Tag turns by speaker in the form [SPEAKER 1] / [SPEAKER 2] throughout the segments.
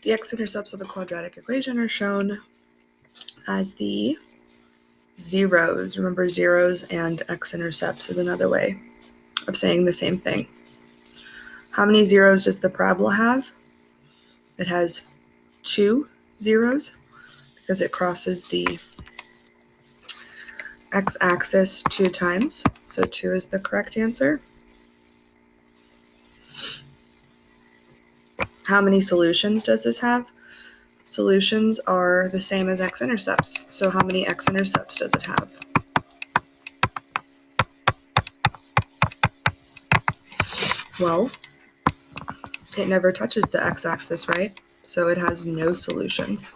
[SPEAKER 1] The x-intercepts of a quadratic equation are shown as the zeros. Remember, zeros and x-intercepts is another way of saying the same thing. How many zeros does the parabola have? It has 2 zeros because it crosses the x-axis 2 times. So 2 is the correct answer. How many solutions does this have? Solutions are the same as x-intercepts. So how many x-intercepts does it have? Well, it never touches the x-axis, right? So it has no solutions.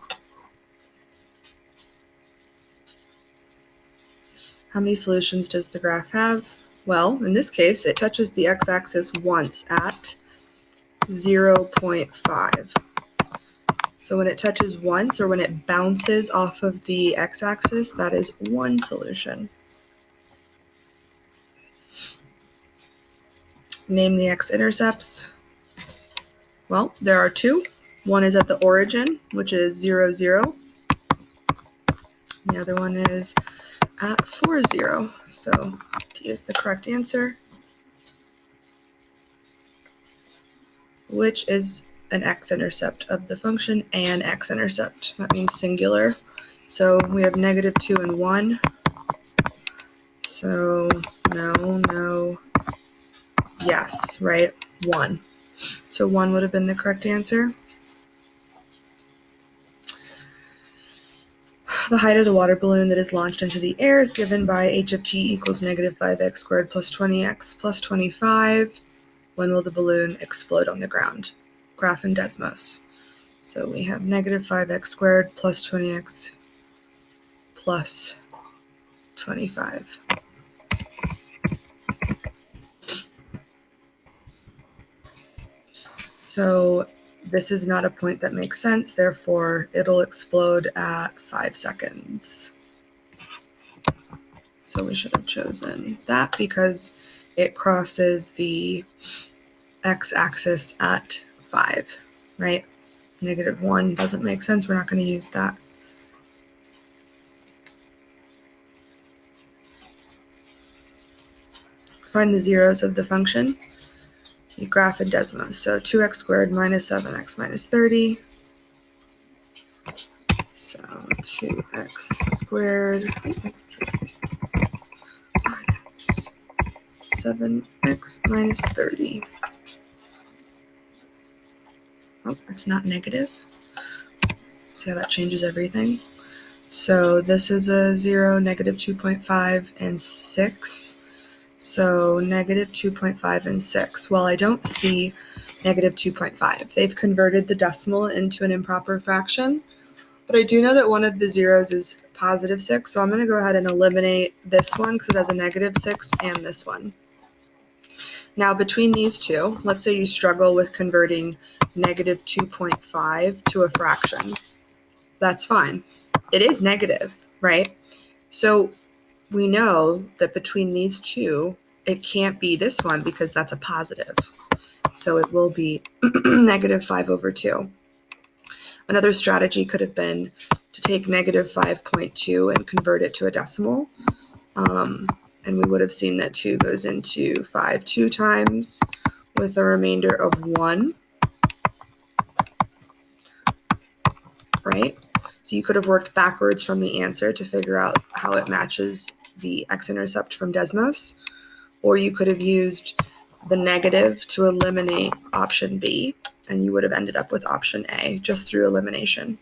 [SPEAKER 1] How many solutions does the graph have? Well, in this case, it touches the x-axis once at 0.5. So when it touches once, or when it bounces off of the x-axis, that is one solution. Name the x-intercepts. Well, there are 2. One is at the origin, which is 0, 0. The other one is at 4, 0. So D is the correct answer, which is an x-intercept of the function an x-intercept. That means singular. So we have -2 and 1. So no, yes, right? 1. So 1 would have been the correct answer. The height of the water balloon that is launched into the air is given by h of t equals -5x squared plus 20x plus 25. When will the balloon explode on the ground? Graph and Desmos. So we have -5x squared plus 20x plus 25. So this is not a point that makes sense, therefore it'll explode at 5 seconds. So we should have chosen that because it crosses the x-axis at 5, right? -1 doesn't make sense, we're not going to use that. Find the zeros of the function. You graph and Desmos. So 2x squared minus 7x minus 30. So 2x squared minus 3 minus 7x minus 30. Oh, it's not negative. See how that changes everything? So this is a 0, -2.5, and 6. So -2.5 and 6. Well, I don't see -2.5. They've converted the decimal into an improper fraction, but I do know that one of the zeros is +6, so I'm going to go ahead and eliminate this one because it has a -6 and this one. Now between these two, let's say you struggle with converting -2.5 to a fraction. That's fine. It is negative, right? So we know that between these two, it can't be this one because that's a positive. So it will be -5/2. Another strategy could have been to take -5.2 and convert it to a decimal. And we would have seen that 2 goes into 5 2 times with a remainder of 1, right? So you could have worked backwards from the answer to figure out how it matches the x-intercept from Desmos, or you could have used the negative to eliminate option B, and you would have ended up with option A just through elimination.